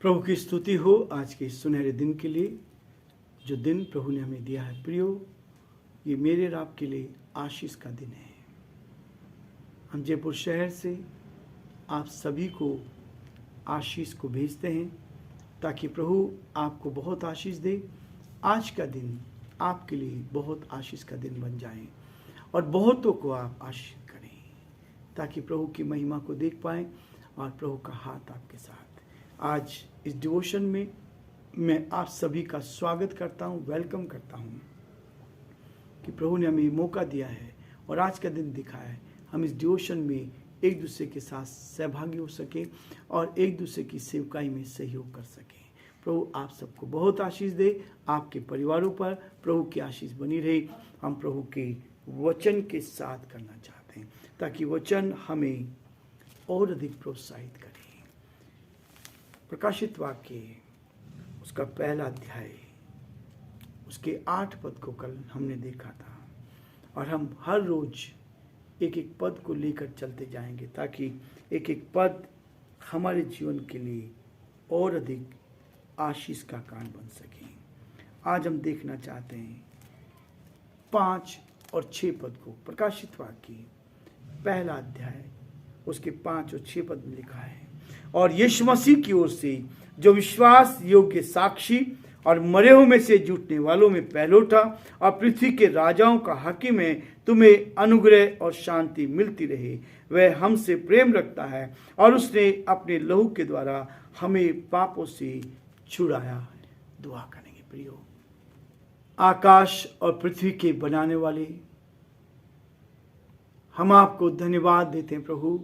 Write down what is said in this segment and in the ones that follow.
प्रभु की स्तुति हो आज के सुनहरे दिन के लिए, जो दिन प्रभु ने हमें दिया है। प्रियो, ये मेरे और आपके लिए आशीष का दिन है। हम जयपुर शहर से आप सभी को आशीष को भेजते हैं ताकि प्रभु आपको बहुत आशीष दे। आज का दिन आपके लिए बहुत आशीष का दिन बन जाए और बहुतों को आप आशीष करें ताकि प्रभु की महिमा को देख पाएं और प्रभु का हाथ आपके साथ। आज इस डिवोशन में मैं आप सभी का स्वागत करता हूं, वेलकम करता हूं कि प्रभु ने हमें मौका दिया है और आज का दिन दिखाया है। हम इस डिवोशन में एक दूसरे के साथ सहभागी हो सके और एक दूसरे की सेवकाई में सहयोग कर सकें। प्रभु आप सबको बहुत आशीष दे, आपके परिवारों पर प्रभु की आशीष बनी रहे। हम प्रभु के वचन के साथ करना चाहते हैं ताकि वचन हमें और अधिक प्रोत्साहित करे। प्रकाशित वाक्य उसका पहला अध्याय उसके 8 पद को कल हमने देखा था और हम हर रोज एक एक पद को लेकर चलते जाएंगे ताकि एक एक पद हमारे जीवन के लिए और अधिक आशीष का कारण बन सके। आज हम देखना चाहते हैं 5 और 6 पद को। प्रकाशित वाक्य पहला अध्याय उसके 5 और 6 पद में लिखा है, और यीशु मसीह की ओर से जो विश्वास योग्य साक्षी और मरे हुए में से जुटने वालों में पहलोठा और पृथ्वी के राजाओं का हाकिम है, तुम्हें अनुग्रह और शांति मिलती रहे। वह हमसे प्रेम रखता है और उसने अपने लहू के द्वारा हमें पापों से छुड़ाया है। दुआ करेंगे। प्रियो, आकाश और पृथ्वी के बनाने वाले, हम आपको धन्यवाद देते हैं प्रभु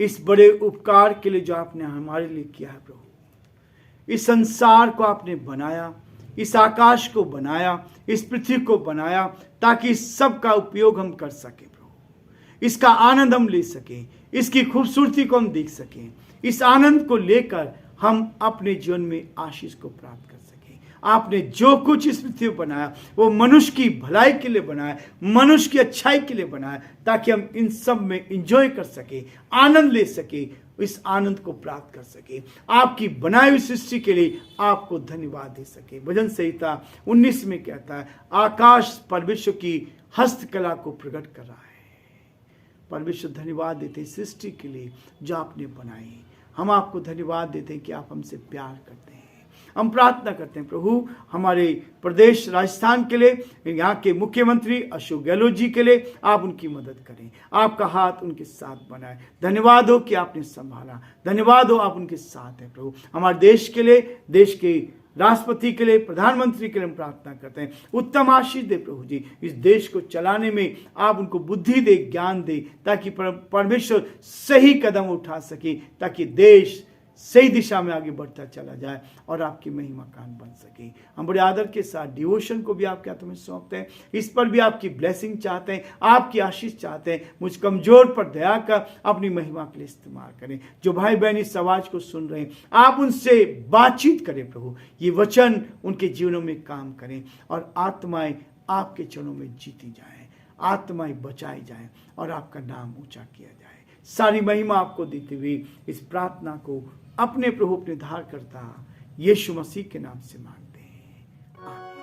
इस बड़े उपकार के लिए जो आपने हमारे लिए किया है। प्रभु इस संसार को आपने बनाया, इस आकाश को बनाया, इस पृथ्वी को बनाया ताकि इस सब का उपयोग हम कर सकें। प्रभु इसका आनंद हम ले सकें, इसकी खूबसूरती को हम देख सकें। इस आनंद को लेकर हम अपने जीवन में आशीष को प्राप्त कर सकें। आपने जो कुछ इस पृथ्वी पर बनाया वो मनुष्य की भलाई के लिए बनाया, मनुष्य की अच्छाई के लिए बनाया ताकि हम इन सब में एंजॉय कर सके, आनंद ले सके, इस आनंद को प्राप्त कर सके। आपकी बनाई हुई सृष्टि के लिए आपको धन्यवाद दे सके। भजन संहिता 19 में कहता है, आकाश परमेश्वर की हस्तकला को प्रकट कर रहा है। परमेश्वर धन्यवाद देते हैं सृष्टि के लिए जो आपने बनाई। हम आपको धन्यवाद देते हैं कि आप हमसे प्यार करते हैं। हम प्रार्थना करते हैं प्रभु हमारे प्रदेश राजस्थान के लिए, यहाँ के मुख्यमंत्री अशोक गहलोत जी के लिए आप उनकी मदद करें, आपका हाथ उनके साथ बनाए। धन्यवाद हो कि आपने संभाला, धन्यवाद हो आप उनके साथ हैं प्रभु। हमारे देश के लिए, देश के राष्ट्रपति के लिए, प्रधानमंत्री के लिए हम प्रार्थना करते हैं। उत्तम आशीष दे प्रभु जी, इस देश को चलाने में आप उनको बुद्धि दे, ज्ञान दे ताकि परमेश्वर सही कदम उठा सके, ताकि देश सही दिशा में आगे बढ़ता चला जाए और आपकी महिमा कान बन सके। हम बड़े आदर के साथ डिवोशन को भी आपके हाथों में सौंपते हैं। इस पर भी आपकी ब्लेसिंग चाहते हैं, आपकी आशीष चाहते हैं। मुझ कमजोर पर दया कर अपनी महिमा के लिए इस्तेमाल करें। जो भाई बहन इस आवाज को सुन रहे हैं आप उनसे बातचीत करें प्रभु, ये वचन उनके जीवनों में काम करें और आत्माएं आपके चरणों में जीती जाएं, आत्माएं बचाई जाएं और आपका नाम ऊंचा किया जाए। सारी महिमा आपको देते हुए इस प्रार्थना को अपने प्रभु अपने धार करता यीशु मसीह के नाम से मांगते हैं, आमीन।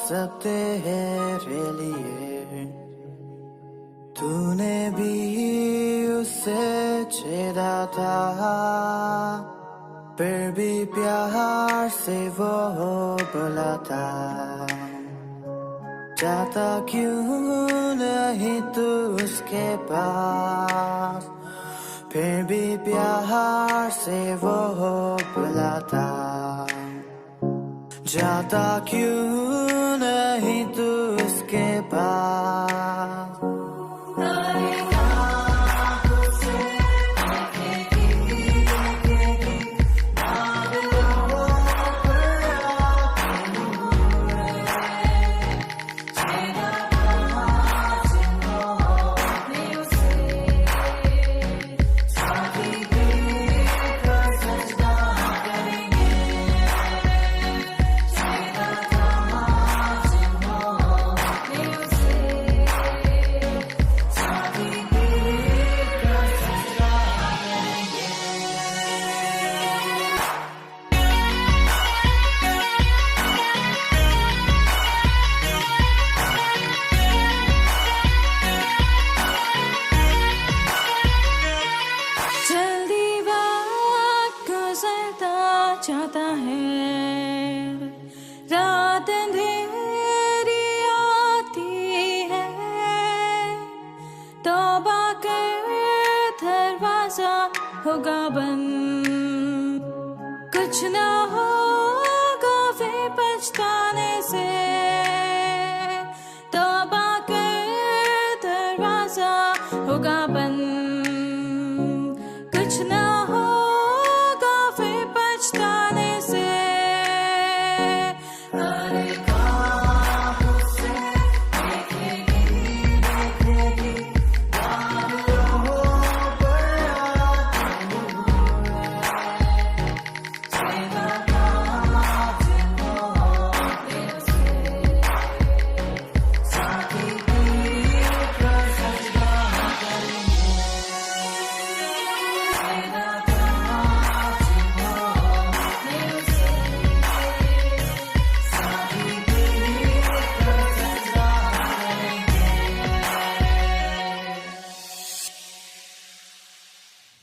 सब तेरे लिए। तूने भी उसे छेड़ा था, फिर भी प्यार से वो बुलाता। जाता क्यों नहीं तू उसके पास, फिर भी प्यार से वो बुलाता। जाता क्यों नहीं तू उसके पास। जाता है, रात अंधेरी आती है, तौबा कर दरवाजा होगा बंद। कुछ ना होगा वे पछताने से, तौबा कर दरवाजा होगा बंद। कुछ ना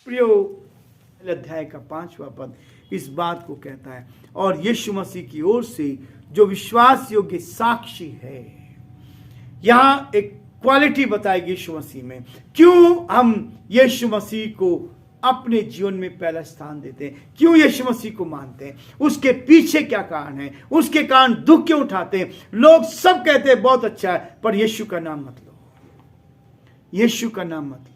प्रियो, अध्याय का 5वां पद इस बात को कहता है, और यीशु मसीह की ओर से जो विश्वास योग्य साक्षी है। यहां एक क्वालिटी बताएगी यीशु मसीह में। क्यों हम यीशु मसीह को अपने जीवन में पहला स्थान देते हैं, क्यों यीशु मसीह को मानते हैं, उसके पीछे क्या कारण है, उसके कारण दुख क्यों उठाते हैं। लोग सब कहते हैं बहुत अच्छा है, पर यीशु का नाम मत लो, यीशु का नाम मत लो।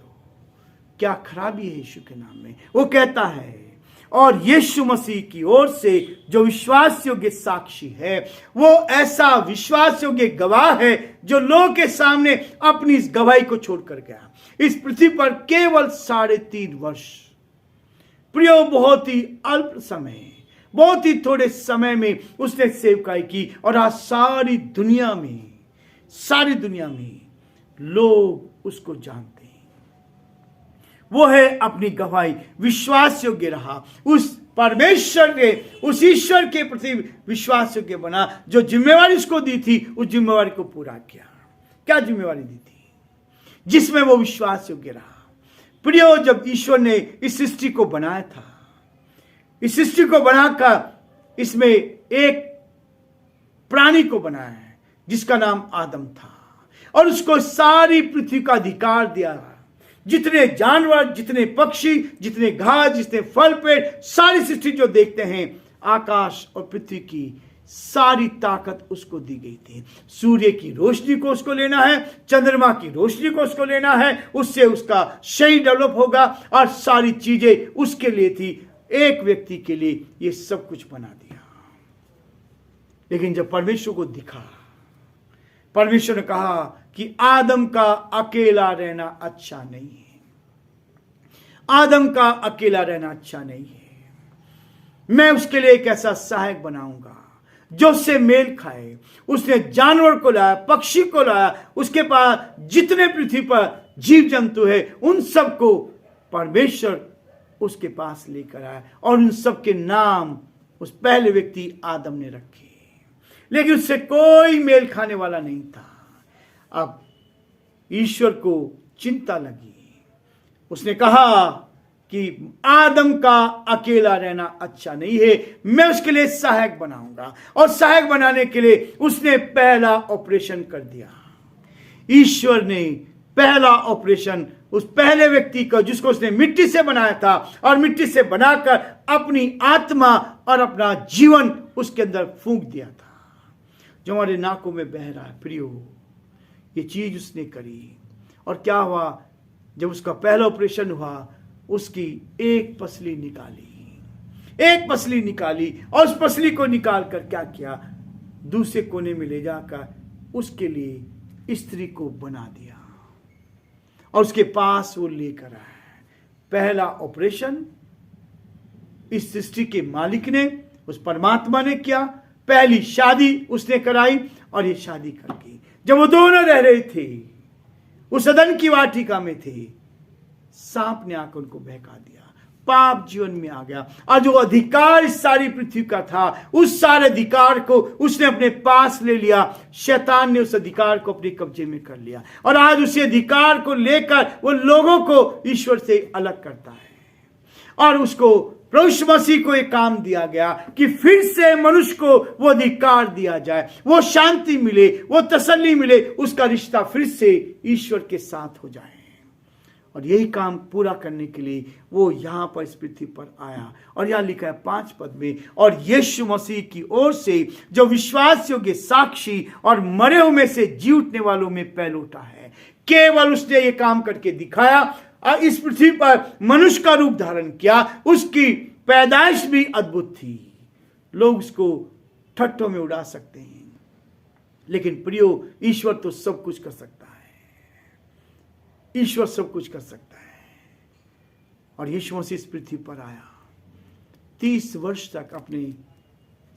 क्या खराबी है यीशु के नाम में। वो कहता है, और यीशु मसीह की ओर से जो विश्वास योग्य साक्षी है, वो ऐसा विश्वास योग्य गवाह है जो लोगों के सामने अपनी इस गवाही को छोड़कर गया। इस पृथ्वी पर केवल 3.5 वर्ष, प्रियो, बहुत ही अल्प समय, बहुत ही थोड़े समय में उसने सेवकाई की, और आज सारी दुनिया में लोग उसको जानते हैं। वो है अपनी गवाही विश्वास योग्य रहा, उस परमेश्वर के, उस ईश्वर के प्रति विश्वास योग्य बना, जो जिम्मेवारी उसको दी थी उस जिम्मेवारी को पूरा किया। क्या जिम्मेवारी दी थी? जिसमें वो विश्वास योग्य रहा। प्रियो, जब ईश्वर ने इस सृष्टि को बनाया था, इस सृष्टि को बनाकर इसमें एक प्राणी को बनाया है जिसका नाम आदम था, और उसको सारी पृथ्वी का अधिकार दिया। जितने जानवर, जितने पक्षी, जितने घास, जितने फल पेड़, सारी सृष्टि जो देखते हैं, आकाश और पृथ्वी की सारी ताकत उसको दी गई थी। सूर्य की रोशनी को उसको लेना है, चंद्रमा की रोशनी को उसको लेना है, उससे उसका शरीर डेवलप होगा, और सारी चीजें उसके लिए थी। एक व्यक्ति के लिए ये सब कुछ बना दिया। लेकिन जब परमेश्वर को दिखा, परमेश्वर ने कहा कि आदम का अकेला रहना अच्छा नहीं है, आदम का अकेला रहना अच्छा नहीं है। मैं उसके लिए एक ऐसा सहायक बनाऊंगा जो उससे मेल खाए। उसने जानवर को लाया, पक्षी को लाया, उसके पास जितने पृथ्वी पर जीव जंतु है उन सबको परमेश्वर उसके पास लेकर आया, और उन सब के नाम उस पहले व्यक्ति आदम ने रखे। लेकिन उससे कोई मेल खाने वाला नहीं था। अब ईश्वर को चिंता लगी। उसने कहा कि आदम का अकेला रहना अच्छा नहीं है, मैं उसके लिए सहायक बनाऊंगा। और सहायक बनाने के लिए उसने पहला ऑपरेशन कर दिया। ईश्वर ने पहला ऑपरेशन उस पहले व्यक्ति का, जिसको उसने मिट्टी से बनाया था और मिट्टी से बनाकर अपनी आत्मा और अपना जीवन उसके अंदर फूंक दिया था, जो हमारे नाकों में बह रहा है। प्रियो, ये चीज उसने करी और क्या हुआ? जब उसका पहला ऑपरेशन हुआ, उसकी एक पसली निकाली और उस पसली को निकाल कर क्या किया? दूसरे कोने में ले जाकर उसके लिए स्त्री को बना दिया और उसके पास वो लेकर आया। पहला ऑपरेशन इस सृष्टि के मालिक ने, उस परमात्मा ने किया। पहली शादी उसने कराई और ये शादी करके जब वो दोनों रह रहे थे, उस अदन की वाटिका में थे, सांप ने आकर उनको बहका दिया। पाप जीवन में आ गया और जो अधिकार इस सारी पृथ्वी का था, उस सारे अधिकार को उसने अपने पास ले लिया। शैतान ने उस अधिकार को अपने कब्जे में कर लिया और आज उसी अधिकार को लेकर वो लोगों को ईश्वर से अलग करता है। और उसको प्रभु मसीह को एक काम दिया गया कि फिर से मनुष्य को वो अधिकार दिया जाए, वो शांति मिले, वो तसल्ली मिले, उसका रिश्ता फिर से ईश्वर के साथ हो जाए। और यही काम पूरा करने के लिए वो यहां पर इस पृथ्वी पर आया। और यहां लिखा है 5 पद में, और यीशु मसीह की ओर से जो विश्वास योग्य साक्षी और मरे हुए में से जी उठने वालों में पहलौठा है। केवल उसने ये काम करके दिखाया और इस पृथ्वी पर मनुष्य का रूप धारण किया। उसकी पैदाइश भी अद्भुत थी। लोग उसको ठट्ठों में उड़ा सकते हैं, लेकिन प्रियो, ईश्वर तो सब कुछ कर सकता है। ईश्वर सब कुछ कर सकता है। और यीशु मसीह इस पृथ्वी पर आया, 30 वर्ष तक अपने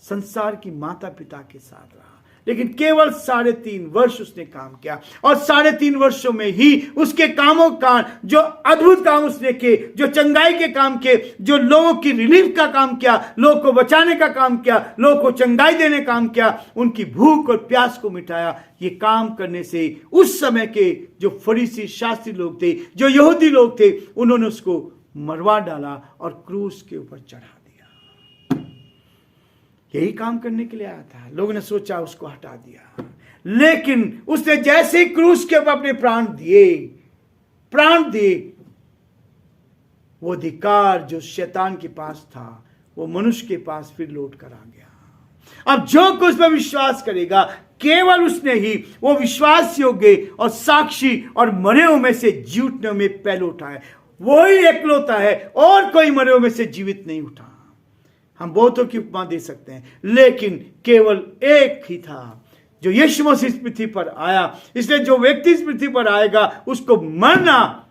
संसार की माता पिता के साथ रहा, लेकिन केवल 3.5 वर्ष उसने काम किया। और 3.5 वर्षों में ही उसके कामों का, जो अद्भुत काम उसने किए, जो चंगाई के काम किए, जो लोगों की रिलीफ का काम किया, लोगों को बचाने का काम किया, लोगों को चंगाई देने का काम किया, उनकी भूख और प्यास को मिटाया। ये काम करने से उस समय के जो फरीसी शास्त्री लोग थे, जो यहूदी लोग थे, उन्होंने उसको मरवा डाला और क्रूस के ऊपर चढ़ा दिया। यही काम करने के लिए आया था। लोगों ने सोचा उसको हटा दिया, लेकिन उसने जैसे ही क्रूस के ऊपर अपने प्राण दिए, वो अधिकार जो शैतान के पास था, वो मनुष्य के पास फिर लौट कर आ गया। अब जो कुछ पर विश्वास करेगा, केवल उसने ही वो विश्वास योग्य और साक्षी और मरे हुए में से जी उठने में पहलौठा है। वो ही एकलौता है, और कोई मरे हुए में से जीवित नहीं उठा। हम बहुतों की उपमा दे सकते हैं, लेकिन केवल एक ही था जो यीशु मसीह इस पृथ्वी पर आया। इसलिए जो व्यक्ति इस पृथ्वी पर आएगा, उसको मरना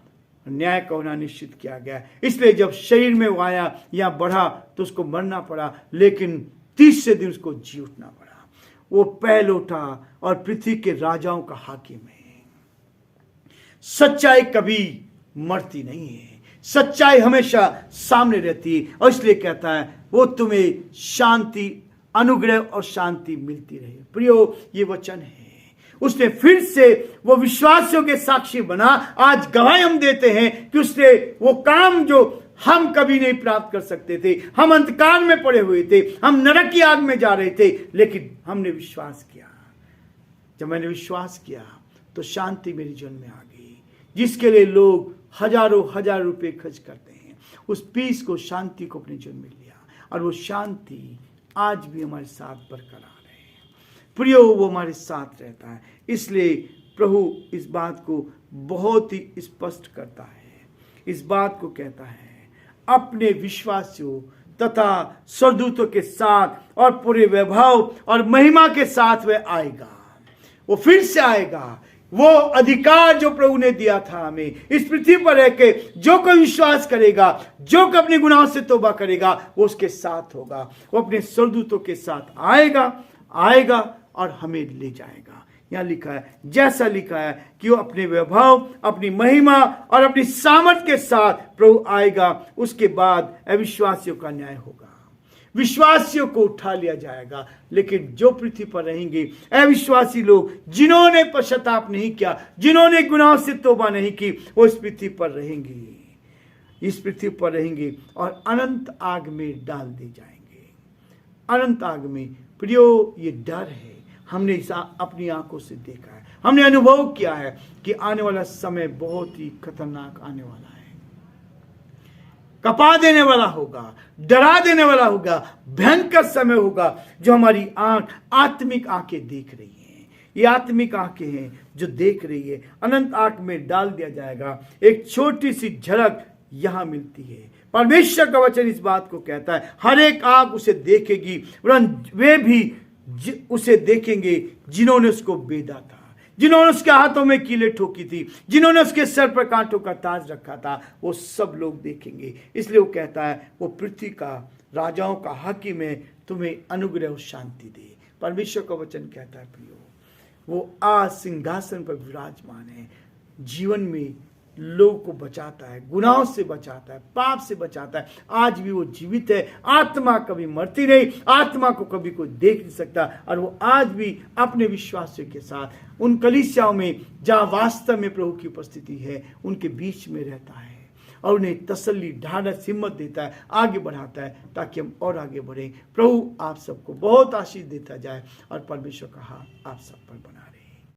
न्याय का होना निश्चित किया गया। इसलिए जब शरीर में वो आया या बढ़ा तो उसको मरना पड़ा, लेकिन 30 दिन उसको जी उठना पड़ा। वो पहलौठा और पृथ्वी के राजाओं का हाकिम है। सच्चाई कभी मरती नहीं है, सच्चाई हमेशा सामने रहती है। और इसलिए कहता है, वो तुम्हें शांति, अनुग्रह और शांति मिलती रहे। प्रियो, ये वचन है। उसने फिर से वो विश्वासियों के साक्षी बना। आज गवाही हम देते हैं कि उसने वो काम जो हम कभी नहीं प्राप्त कर सकते थे, हम अंधकार में पड़े हुए थे, हम नरक की आग में जा रहे थे, लेकिन हमने विश्वास किया। जब मैंने विश्वास किया तो शांति मेरे जीवन में आ गई। जिसके लिए लोग हजारों हजार रुपए खर्च करते हैं, उस पीस को, शांति को अपने जीवन में लिया, और वो शांति आज भी हमारे साथ बरकरार है। प्रियो, वो हमारे साथ रहता है। इसलिए प्रभु इस बात को बहुत ही स्पष्ट करता है, इस बात को कहता है, अपने विश्वासियों तथा स्वर्गदूतों के साथ और पूरे वैभव और महिमा के साथ वह आएगा। वो फिर से आएगा। वो अधिकार जो प्रभु ने दिया था हमें, इस पृथ्वी पर रह के जो कोई विश्वास करेगा, जो कोई अपने गुनाहों से तौबा करेगा, वो उसके साथ होगा। वो अपने स्वर्गदूतों के साथ आएगा और हमें ले जाएगा। यहाँ लिखा है, जैसा लिखा है कि वो अपने वैभव, अपनी महिमा और अपनी सामर्थ के साथ प्रभु आएगा। उसके बाद अविश्वासियों का न्याय होगा। विश्वासियों को उठा लिया जाएगा। लेकिन जो पृथ्वी पर रहेंगे अविश्वासी लोग, जिन्होंने पश्चाताप नहीं किया, जिन्होंने गुनाह से तौबा नहीं की, वो इस पृथ्वी पर रहेंगे और अनंत आग में डाल दिए जाएंगे। अनंत आग में। प्रियो, ये डर है, हमने इसे अपनी आंखों से देखा है, हमने अनुभव किया है कि आने वाला समय बहुत ही खतरनाक आने वाला है, कपा देने वाला होगा, डरा देने वाला होगा, भयंकर समय होगा, जो हमारी आत्मिक आंखें देख रही हैं। ये आत्मिक आंखें हैं जो देख रही है। अनंत आग में डाल दिया जाएगा। एक छोटी सी झलक यहां मिलती है। परमेश्वर का वचन इस बात को कहता है, हर एक आंख उसे देखेगी, वे भी उसे देखेंगे जिन्होंने उसको बेधा था, जिन्होंने उसके हाथों में कीले ठोकी थी, जिन्होंने उसके सर पर कांटों का ताज रखा था, वो सब लोग देखेंगे। इसलिए वो कहता है, वो पृथ्वी का राजाओं का हाकिम है, तुम्हें अनुग्रह और शांति दे। परमेश्वर का वचन कहता है प्रियो, वो आज सिंहासन पर विराजमान है, जीवन में लोगों को बचाता है, गुनाहों से बचाता है, पाप से बचाता है। आज भी वो जीवित है। आत्मा कभी मरती नहीं, आत्मा को कभी कोई देख नहीं सकता, और वो आज भी अपने विश्वासियों के साथ उन कलीसियाओं में जहाँ वास्तव में प्रभु की उपस्थिति है, उनके बीच में रहता है और उन्हें तसल्ली, ढाढ़स, हिम्मत देता है, आगे बढ़ाता है, ताकि हम और आगे बढ़ें। प्रभु आप सबको बहुत आशीष देता जाए और परमेश्वर का हाथ आप सब पर बना रहे।